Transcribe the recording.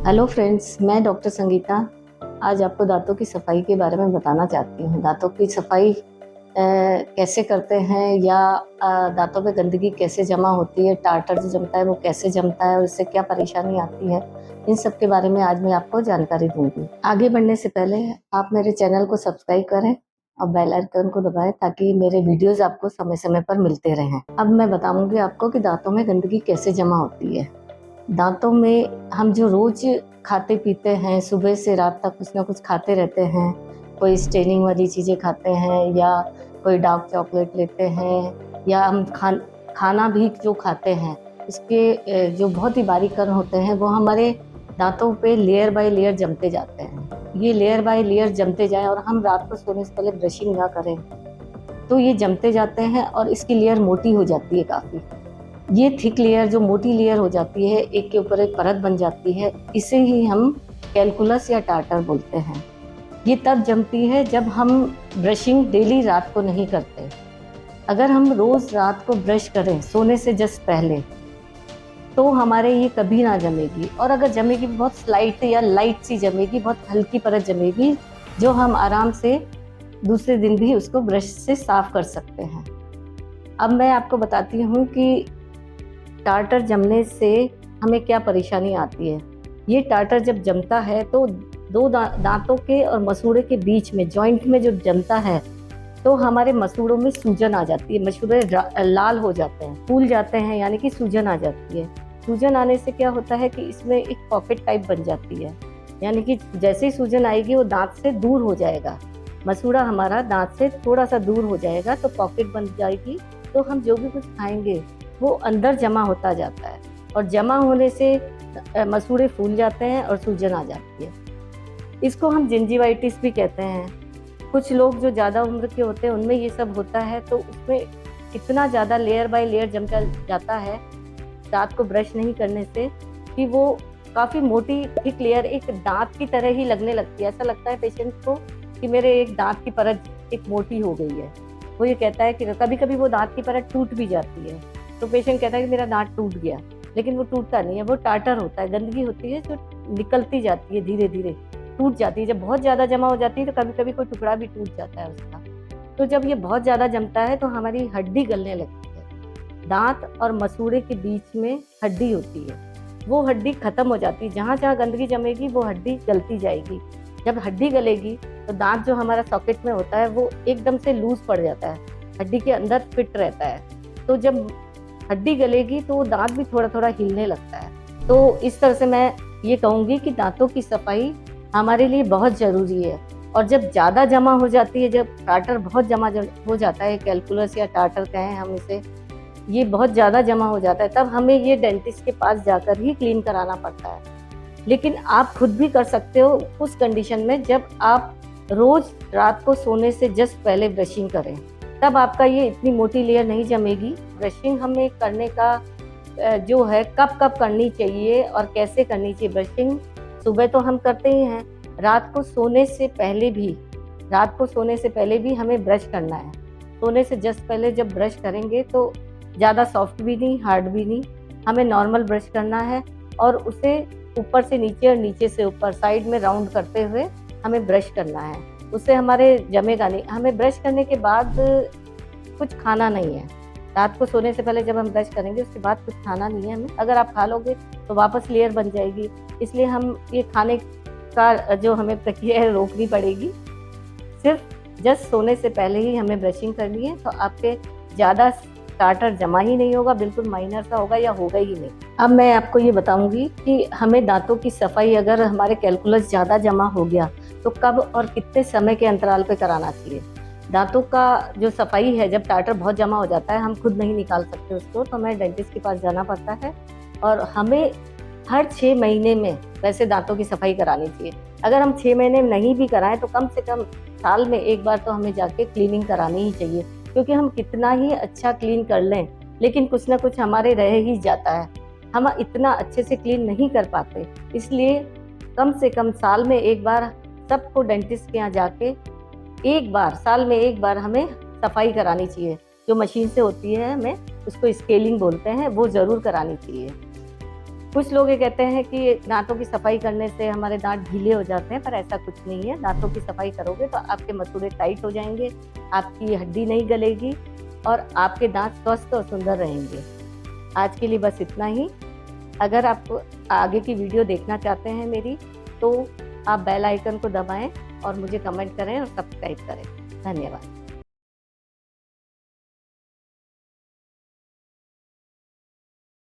Hello friends, मैं doctor Sangeeta आज आपको दांतों की सफाई के बारे में बताना चाहती हूँ। दांतों की सफाई कैसे करते हैं या दांतों पे गंदगी कैसे जमा होती है, टार्टर जो जमता है वो कैसे जमता है और इससे क्या परेशानी आती है, इन सब के बारे में आज मैं आपको जानकारी दूंगी। आगे बढ़ने से पहले आप मेरे चैनल को सब्सक्राइब करें और बेल आइकन को दबाएं ताकि मेरे वीडियोज़ आपको समय समय पर मिलते रहें। अब मैं बताऊँगी आपको कि दांतों में गंदगी कैसे जमा होती है। दांतों में हम जो रोज खाते पीते हैं, सुबह से रात तक कुछ ना कुछ खाते रहते हैं, कोई स्टेनिंग वाली चीज़ें खाते हैं या कोई डार्क चॉकलेट लेते हैं या हम खाना भी जो खाते हैं उसके जो बहुत ही बारीक कण होते हैं वो हमारे दांतों पे लेयर बाय लेयर जमते जाते हैं। ये लेयर बाय लेयर जमते जाएं और हम रात को सोने से पहले ब्रशिंग ना करें तो ये जमते जाते हैं और इसकी लेयर मोटी हो जाती है काफ़ी। ये थिक लेयर जो मोटी लेयर हो जाती है, एक के ऊपर एक परत बन जाती है, इसे ही हम कैलकुलस या टार्टर बोलते हैं। ये तब जमती है जब हम ब्रशिंग डेली रात को नहीं करते। अगर हम रोज़ रात को ब्रश करें सोने से जस्ट पहले तो हमारे ये कभी ना जमेगी, और अगर जमेगी बहुत स्लाइट या लाइट सी जमेगी, बहुत हल्की परत जमेगी जो हम आराम से दूसरे दिन भी उसको ब्रश से साफ कर सकते हैं। अब मैं आपको बताती हूँ कि टार्टर जमने से हमें क्या परेशानी आती है। ये टार्टर जब जमता है तो दो दांतों के और मसूड़े के बीच में जॉइंट में जो जमता है तो हमारे मसूड़ों में सूजन आ जाती है, मसूड़े लाल हो जाते हैं, फूल जाते हैं, यानी कि सूजन आ जाती है। सूजन आने से क्या होता है कि इसमें एक पॉकेट टाइप बन जाती है, यानी कि जैसे ही सूजन आएगी वो दांत से दूर हो जाएगा, मसूड़ा हमारा दांत से थोड़ा सा दूर हो जाएगा तो पॉकेट बन जाएगी। तो हम जो भी कुछ खाएंगे वो अंदर जमा होता जाता है और जमा होने से मसूड़े फूल जाते हैं और सूजन आ जाती है। इसको हम जिंजिवाइटिस भी कहते हैं। कुछ लोग जो ज़्यादा उम्र के होते हैं उनमें ये सब होता है, तो उसमें इतना ज़्यादा लेयर बाय लेयर जम जाता है दांत को ब्रश नहीं करने से कि वो काफ़ी मोटी थिक लेयर एक दांत की तरह ही लगने लगती है। ऐसा लगता है पेशेंट को कि मेरे एक दांत की परत एक मोटी हो गई है। वो ये कहता है कि कभी कभी वो दांत की परत टूट भी जाती है, तो पेशेंट कहता है कि मेरा दांत टूट गया, लेकिन वो टूटता नहीं है, वो टार्टर होता है, गंदगी होती है जो निकलती जाती है, धीरे धीरे टूट जाती है। जब बहुत ज़्यादा जमा हो जाती है तो कभी कभी कोई टुकड़ा भी टूट जाता है उसका। तो जब ये बहुत ज़्यादा जमता है तो हमारी हड्डी गलने लगती है। दांत और मसूड़े के बीच में हड्डी होती है, वो हड्डी खत्म हो जाती है। जहाँ जहाँ गंदगी जमेगी वो हड्डी गलती जाएगी। जब हड्डी गलेगी तो दांत जो हमारा सॉकेट में होता है वो एकदम से लूज पड़ जाता है, हड्डी के अंदर फिट रहता है। तो जब हड्डी गलेगी तो दांत भी थोड़ा थोड़ा हिलने लगता है। तो इस तरह से मैं ये कहूँगी कि दांतों की सफाई हमारे लिए बहुत ज़रूरी है। और जब ज़्यादा जमा हो जाती है, जब टार्टर बहुत जमा हो जाता है, कैलकुलस या टार्टर कहें हम इसे, ये बहुत ज़्यादा जमा हो जाता है, तब हमें ये डेंटिस्ट के पास जाकर ही क्लीन कराना पड़ता है। लेकिन आप खुद भी कर सकते हो उस कंडीशन में जब आप रोज़ रात को सोने से जस्ट पहले ब्रशिंग करें, तब आपका ये इतनी मोटी लेयर नहीं जमेगी। ब्रशिंग हमें करने का जो है कब कब करनी चाहिए और कैसे करनी चाहिए। ब्रशिंग सुबह तो हम करते ही हैं, रात को सोने से पहले भी हमें ब्रश करना है। सोने से जस्ट पहले जब ब्रश करेंगे तो ज़्यादा सॉफ्ट भी नहीं, हार्ड भी नहीं, हमें नॉर्मल ब्रश करना है और उसे ऊपर से नीचे और नीचे से ऊपर साइड में राउंड करते हुए हमें ब्रश करना है। उससे हमारे जमेगा नहीं। हमें ब्रश करने के बाद कुछ खाना नहीं है। रात को सोने से पहले जब हम ब्रश करेंगे उसके बाद कुछ खाना नहीं है हमें। अगर आप खा लोगे तो वापस लेयर बन जाएगी, इसलिए हम ये खाने का जो हमें प्रक्रिया है रोकनी पड़ेगी। सिर्फ जस्ट सोने से पहले ही हमें ब्रशिंग करनी है, तो आपके ज़्यादा टार्टर जमा ही नहीं होगा, बिल्कुल माइनर सा होगा या होगा ही नहीं। अब मैं आपको ये बताऊंगी कि हमें दांतों की सफाई अगर हमारे कैलकुलस ज़्यादा जमा हो गया तो कब और कितने समय के अंतराल पे कराना चाहिए। दांतों का जो सफाई है, जब टार्टर बहुत जमा हो जाता है, हम खुद नहीं निकाल सकते उसको, तो हमें डेंटिस्ट के पास जाना पड़ता है और हमें हर 6 महीने में वैसे दांतों की सफाई करानी चाहिए। अगर हम 6 महीने में नहीं भी कराएं तो कम से कम साल में एक बार तो हमें जाके क्लीनिंग करानी ही चाहिए, क्योंकि हम कितना ही अच्छा क्लीन कर लें लेकिन कुछ ना कुछ हमारे रह ही जाता है, हम इतना अच्छे से क्लीन नहीं कर पाते। इसलिए कम से कम साल में एक बार सबको डेंटिस्ट के यहाँ जाके साल में एक बार हमें सफाई करानी चाहिए। जो मशीन से होती है, हमें उसको स्केलिंग बोलते हैं, वो ज़रूर करानी चाहिए। कुछ लोग ये कहते हैं कि दांतों की सफाई करने से हमारे दांत ढीले हो जाते हैं, पर ऐसा कुछ नहीं है। दांतों की सफाई करोगे तो आपके मसूड़े टाइट हो जाएंगे, आपकी हड्डी नहीं गलेगी और आपके दांत स्वस्थ और सुंदर रहेंगे। आज के लिए बस इतना ही। अगर आप आगे की वीडियो देखना चाहते हैं मेरी, तो आप बेल आइकन को दबाएं और मुझे कमेंट करें और सब्सक्राइब करें। धन्यवाद।